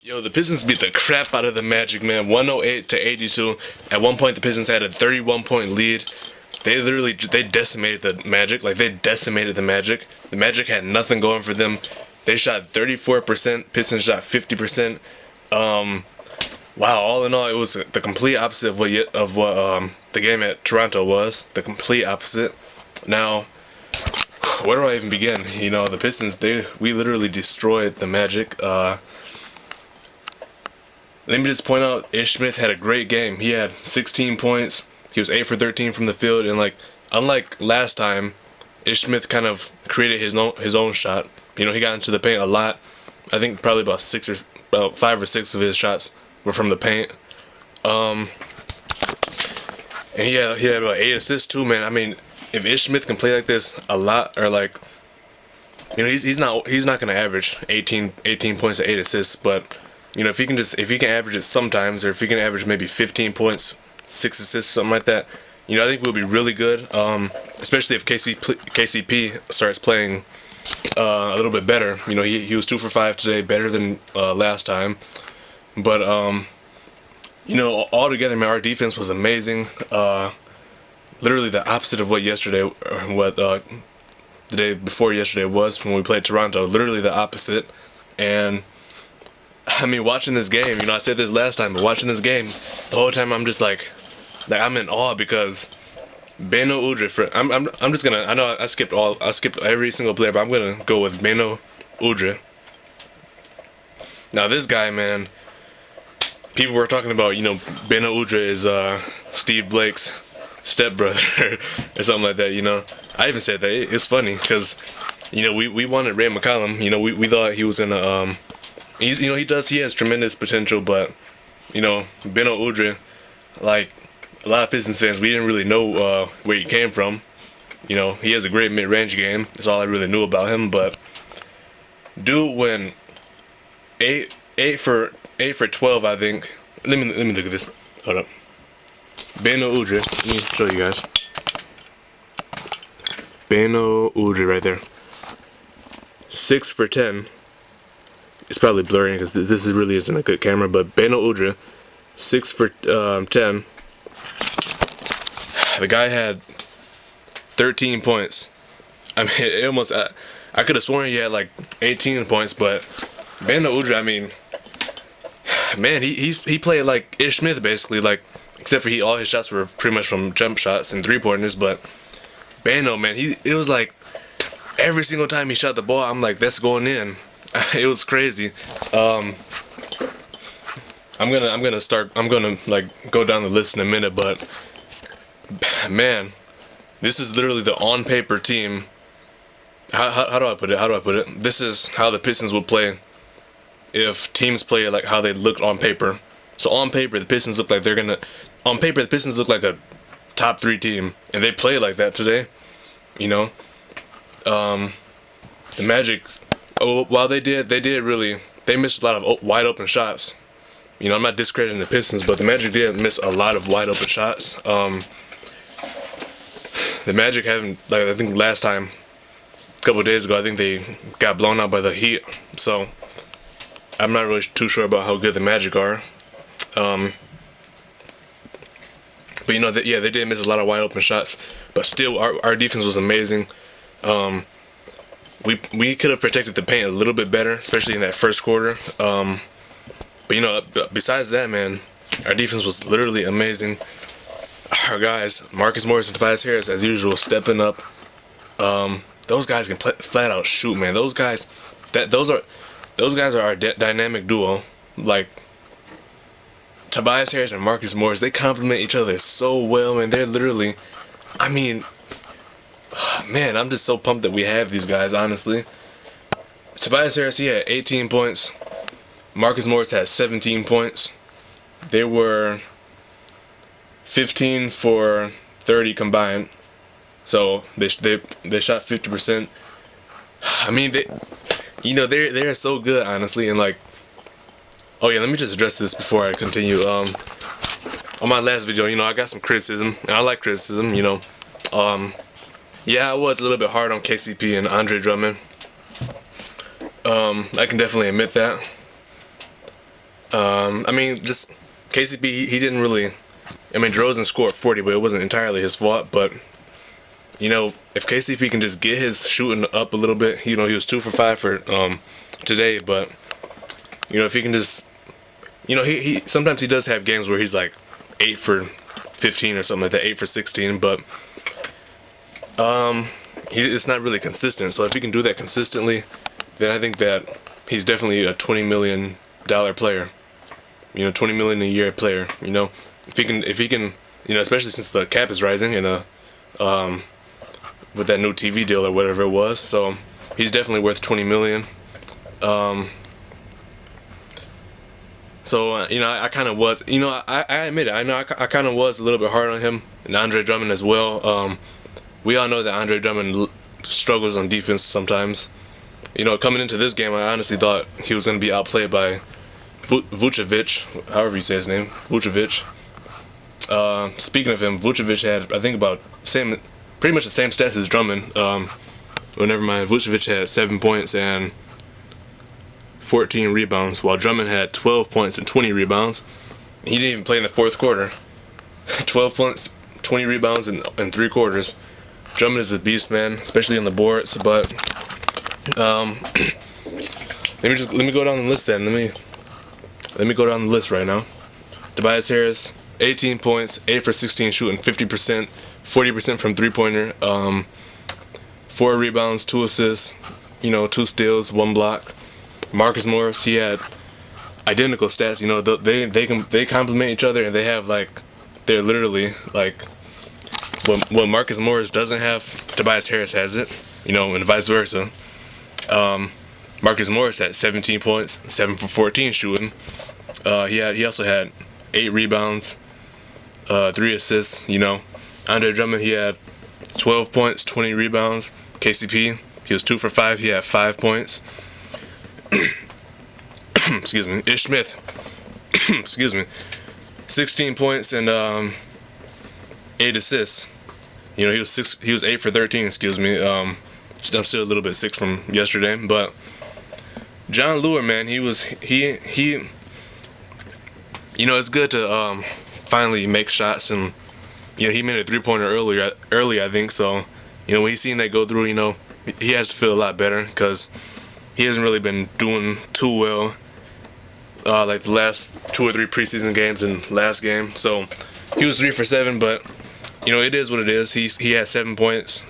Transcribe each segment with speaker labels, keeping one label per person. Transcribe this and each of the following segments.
Speaker 1: Yo, the Pistons beat the crap out of the Magic, man. 108 to 82. At one point, the Pistons had a 31-point lead. They decimated the Magic. Like, they decimated the Magic. The Magic had nothing going for them. They shot 34%. Pistons shot 50%. Wow, all in all, it was the complete opposite of what the game at Toronto was. The complete opposite. Now, where do I even begin? You know, the Pistons, we literally destroyed the Magic. Let me just point out, Ish Smith had a great game. He had 16 points. He was 8 for 13 from the field, and unlike last time, Ish Smith kind of created his own shot. You know, he got into the paint a lot. I think probably about 5 or 6 of his shots were from the paint. And he had about 8 assists too, man. I mean, if Ish Smith can play like this a lot, or he's not gonna average 18 points and 8 assists, but you know, if he can average it sometimes, or if he can average maybe 15 points, 6 assists, something like that, you know, I think we'll be really good. Especially if KCP starts playing a little bit better. You know, he was 2 for 5 today, better than last time. But you know, altogether, man, our defense was amazing. Literally the opposite of what the day before yesterday was when we played Toronto. Literally the opposite. And I mean, watching this game, you know, I said this last time, but watching this game, the whole time I'm just like I'm in awe because Beno Udrih. I'm just gonna. I know I skipped every single player, but I'm gonna go with Beno Udrih. Now this guy, man, people were talking about, you know, Beno Udrih is Steve Blake's stepbrother or something like that. You know, I even said that. It's funny because, you know, we wanted Ray McCollum. You know, we thought he was gonna he has tremendous potential, but you know, Beno Udrih, like a lot of Pistons fans, we didn't really know where he came from. You know, he has a great mid-range game. That's all I really knew about him. But dude went 8 for 12, I think. Let me look at this. Hold up. Beno Udrih. Let me show you guys. Beno Udrih right there. 6 for 10. It's probably blurry because this really isn't a good camera, but Beno Udrih, 6 for 10. The guy had 13 points. I mean, it almost. I could have sworn he had like 18 points, but Beno Udrih, I mean, man, he played like Ish Smith basically, like except for all his shots were pretty much from jump shots and 3-pointers. But Beno, man, it was like every single time he shot the ball, I'm like, that's going in. It was crazy. I'm gonna like go down the list in a minute, but man, this is literally the on paper team. How do I put it? This is how the Pistons would play if teams play like how they look on paper. So on paper, the Pistons look like on paper, the Pistons look like a top 3 team, and they play like that today. You know, the Magic. Oh, while they missed a lot of wide open shots. You know, I'm not discrediting the Pistons, but the Magic did miss a lot of wide open shots. The Magic haven't, like, I think last time, a couple of days ago, I think they got blown out by the Heat. So I'm not really too sure about how good the Magic are. But you know, they did miss a lot of wide open shots. But still, our defense was amazing. We could have protected the paint a little bit better, especially in that first quarter. But you know, besides that, man, our defense was literally amazing. Our guys, Marcus Morris and Tobias Harris, as usual, stepping up. Those guys can flat out shoot, man. Those guys are our dynamic duo. Like Tobias Harris and Marcus Morris, they complement each other so well, man. They're literally, I mean, man, I'm just so pumped that we have these guys, honestly. Tobias Harris, he had 18 points. Marcus Morris had 17 points. They were 15 for 30 combined. So they shot 50%. I mean, they're so good, honestly. And like, oh yeah, let me just address this before I continue. On my last video, you know, I got some criticism, and I like criticism, you know. Yeah, I was a little bit hard on KCP and Andre Drummond. I can definitely admit that. I mean, just KCP, he didn't really. I mean, DeRozan scored 40, but it wasn't entirely his fault. But if KCP can just get his shooting up a little bit, he was 2 for 5 for today. But if he can just, he sometimes he does have games where he's like 8 for 15 or something like that, 8 for 16. But it's not really consistent. So if he can do that consistently, then I think that he's definitely a $20 million player. 20 million a year player. If he can, especially since the cap is rising and with that new TV deal or whatever it was, so he's definitely worth 20 million. So I kind of was, I admit it. I know I kind of was a little bit hard on him and Andre Drummond as well. We all know that Andre Drummond struggles on defense sometimes. Coming into this game, I honestly thought he was going to be outplayed by Vucevic, however you say his name, Vucevic. Speaking of him, Vucevic had, I think, pretty much the same stats as Drummond. Well, never mind. Vucevic had 7 points and 14 rebounds, while Drummond had 12 points and 20 rebounds. He didn't even play in the fourth quarter. 12 points, 20 rebounds in 3 quarters. Drummond is a beast, man, especially on the boards. But let me go down the list then. Let me go down the list right now. Tobias Harris, 18 points, 8 for 16 shooting, 50%, 40% from three-pointer, 4 rebounds, 2 assists, 2 steals, 1 block. Marcus Morris, he had identical stats. They complement each other, and they're literally like what Marcus Morris doesn't have, Tobias Harris has it, and vice versa. Marcus Morris had 17 points, 7 for 14 shooting. He also had 8 rebounds, 3 assists. Andre Drummond, he had 12 points, 20 rebounds. KCP, he was 2 for 5. He had 5 points. Excuse me. Ish Smith, excuse me, 16 points and 8 assists. He was 8 for 13. Excuse me. I'm still a little bit sick from yesterday, but John Lure, man, he it's good to finally make shots, and he made a 3-pointer early, I think. So when he's seen that go through, he has to feel a lot better because he hasn't really been doing too well like the last 2 or 3 preseason games and last game. So he was 3 for 7, but it is what it is. He had 7 points.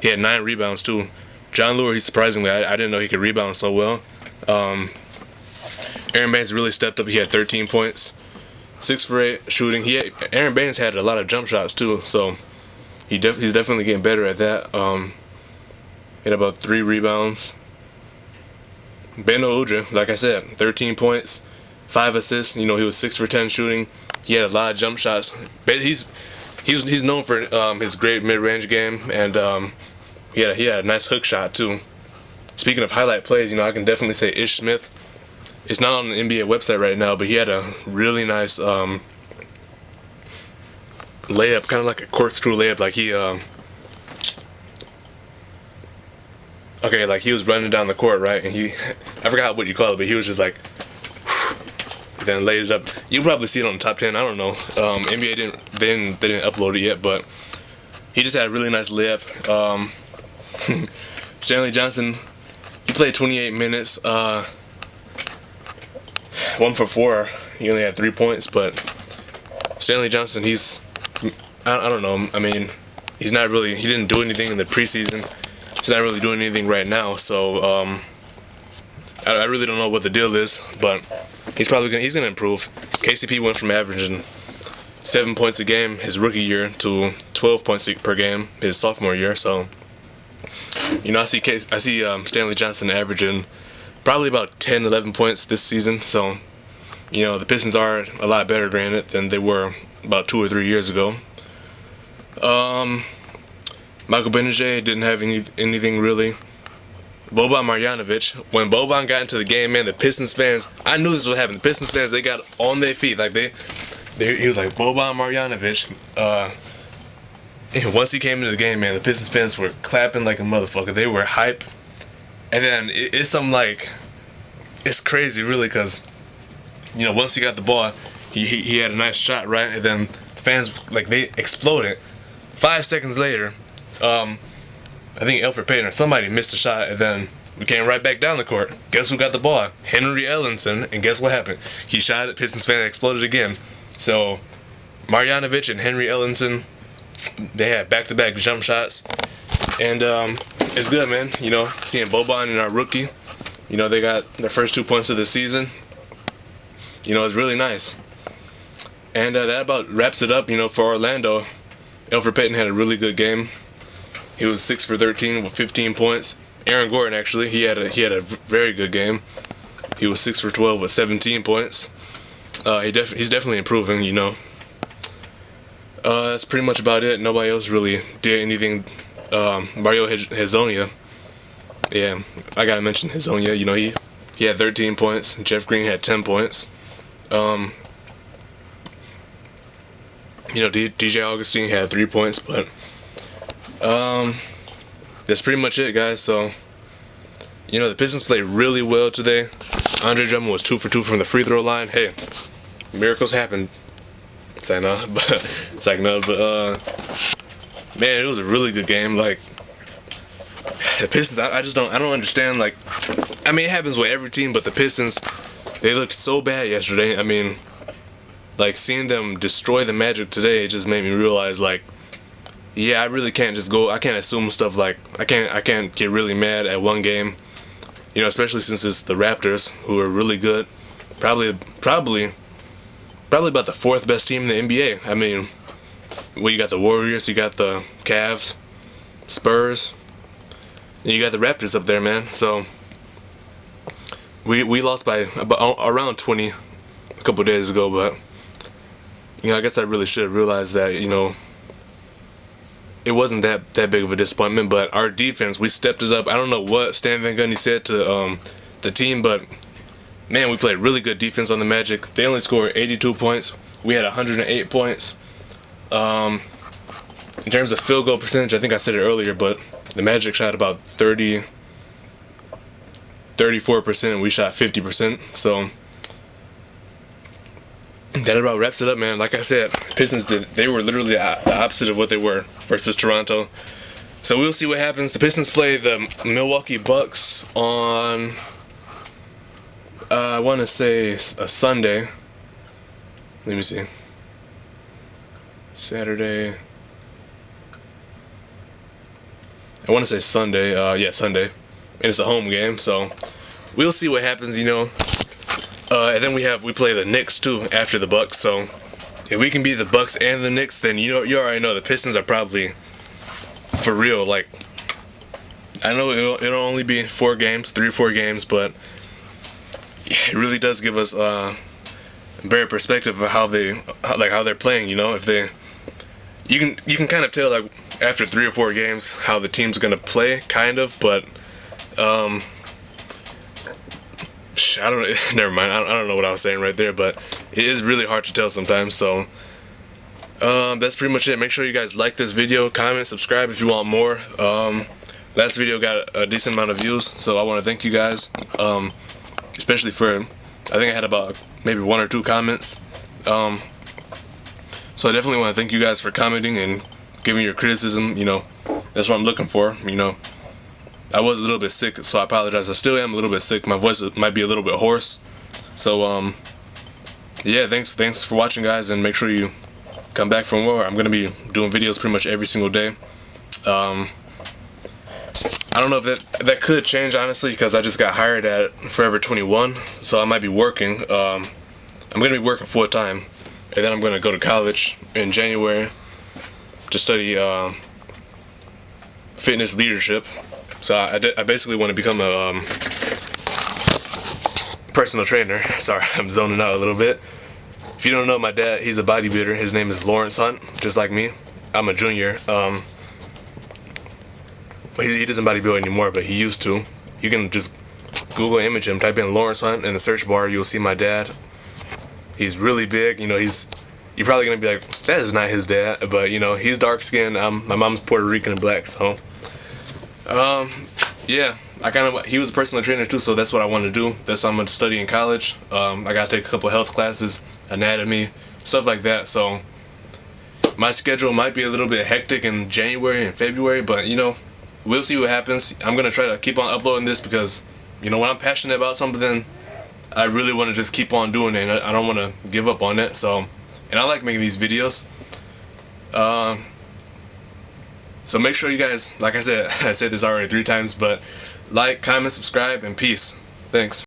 Speaker 1: He had 9 rebounds too. John Lure, surprisingly, I didn't know he could rebound so well. Aaron Baines really stepped up. He had 13 points, 6 for 8 shooting. Aaron Baines had a lot of jump shots too, so he's definitely getting better at that. He had about 3 rebounds. Beno Udrih, like I said, 13 points, 5 assists. He was 6 for 10 shooting. He had a lot of jump shots. But he's known for his great mid-range game, and he had a nice hook shot too. Speaking of highlight plays, I can definitely say Ish Smith. It's not on the NBA website right now, but he had a really nice layup, kind of like a corkscrew layup. Like he was running down the court, right? And I forgot what you call it, but he was just like, then laid it up. You'll probably see it on the top 10. I don't know. NBA didn't upload it yet, but he just had a really nice layup. Stanley Johnson, he played 28 minutes. 1 for 4. He only had 3 points, but Stanley Johnson, I don't know. I mean, he didn't do anything in the preseason. He's not really doing anything right now, so I really don't know what the deal is, but he's gonna improve. KCP went from averaging 7 points a game his rookie year to 12 points per game his sophomore year. So I see Stanley Johnson averaging probably about 10, 11 points this season. So the Pistons are a lot better, granted, than they were about 2 or 3 years ago. Michael Benajay didn't have anything really. Boban Marjanovic, when Boban got into the game, man, the Pistons fans, I knew this would happen. The Pistons fans, they got on their feet. Like he was like, Boban Marjanovic. And once he came into the game, man, the Pistons fans were clapping like a motherfucker. They were hype. And then it's crazy, really, because once he got the ball, he had a nice shot, right? And then fans, like, they exploded. 5 seconds later, I think Elfrid Payton or somebody missed a shot, and then we came right back down the court. Guess who got the ball? Henry Ellenson, and guess what happened? He shot it, Pistons fan exploded again. So, Marjanovic and Henry Ellenson, they had back-to-back jump shots. And it's good, man. Seeing Boban and our rookie, they got their first 2 points of the season. It's really nice. And that about wraps it up, for Orlando. Elfrid Payton had a really good game. He was 6 for 13 with 15 points. Aaron Gordon, actually, he had a very good game. He was 6 for 12 with 17 points. He's definitely improving, That's pretty much about it. Nobody else really did anything. Mario Hezonja. Yeah, I gotta mention Hezonja. He had 13 points. Jeff Green had 10 points. DJ Augustine had 3 points, but that's pretty much it, guys. So, the Pistons played really well today. Andre Drummond was 2 for 2 from the free throw line. Hey, miracles happen. It's like no, but man, it was a really good game. Like, the Pistons, I don't understand. Like, it happens with every team, but the Pistons, they looked so bad yesterday. Like, seeing them destroy the Magic today, it just made me realize, like, yeah, I really can't just go. I can't assume stuff. Like, I can't get really mad at one game. Especially since it's the Raptors, who are really good. Probably about the 4th best team in the NBA. You got the Warriors, you got the Cavs, Spurs, and you got the Raptors up there, man. So we lost by around 20 a couple days ago, but I guess I really should have realized that it wasn't that big of a disappointment. But our defense, we stepped it up. I don't know what Stan Van Gundy said to the team, but man, we played really good defense on the Magic. They only scored 82 points. We had 108 points. In terms of field goal percentage, I think I said it earlier, but the Magic shot about 34%, and we shot 50%. So that about wraps it up, man. Like I said, Pistons they were literally the opposite of what they were versus Toronto. So we'll see what happens. The Pistons play the Milwaukee Bucks on I want to say a Sunday. Let me see. Saturday. I want to say Sunday. Yeah, Sunday. And it's a home game, so we'll see what happens, And then we play the Knicks too after the Bucks. So if we can beat the Bucks and the Knicks, then you already know the Pistons are probably for real. Like, I know it'll only be 4 games, 3 or 4 games, but it really does give us a better perspective of how they're playing. If you can kind of tell, like, after 3 or 4 games how the team's gonna play, kind of, but I don't. Never mind. I don't know what I was saying right there, but it is really hard to tell sometimes. So that's pretty much it. Make sure you guys like this video, comment, subscribe if you want more. Last video got a decent amount of views, so I want to thank you guys, especially for, I think I had about maybe 1 or 2 comments. So I definitely want to thank you guys for commenting and giving your criticism. That's what I'm looking for. I was a little bit sick, so I apologize. I still am a little bit sick. My voice might be a little bit hoarse. So yeah, thanks for watching, guys, and make sure you come back for more. I'm gonna be doing videos pretty much every single day. I don't know if that could change, honestly, because I just got hired at Forever 21, so I might be working. I'm gonna be working full time, and then I'm gonna go to college in January to study fitness leadership. So I basically want to become a personal trainer. Sorry, I'm zoning out a little bit. If you don't know my dad, he's a bodybuilder. His name is Lawrence Hunt, just like me. I'm a junior. He doesn't bodybuild anymore, but he used to. You can just Google image him, type in Lawrence Hunt in the search bar. You'll see my dad. He's really big. You're probably gonna be like, that is not his dad, but he's dark skinned. My mom's Puerto Rican and black, so. Yeah, he was a personal trainer too, so that's what I want to do. That's what I'm gonna study in college. I gotta take a couple health classes, anatomy, stuff like that. So my schedule might be a little bit hectic in January and February, but you know, we'll see what happens. I'm gonna try to keep on uploading this because, you know, when I'm passionate about something, I really want to just keep on doing it, and I don't want to give up on it. So, and I like making these videos. So make sure you guys, like I said, I said this already 3 times, but like, comment, subscribe, and peace. Thanks.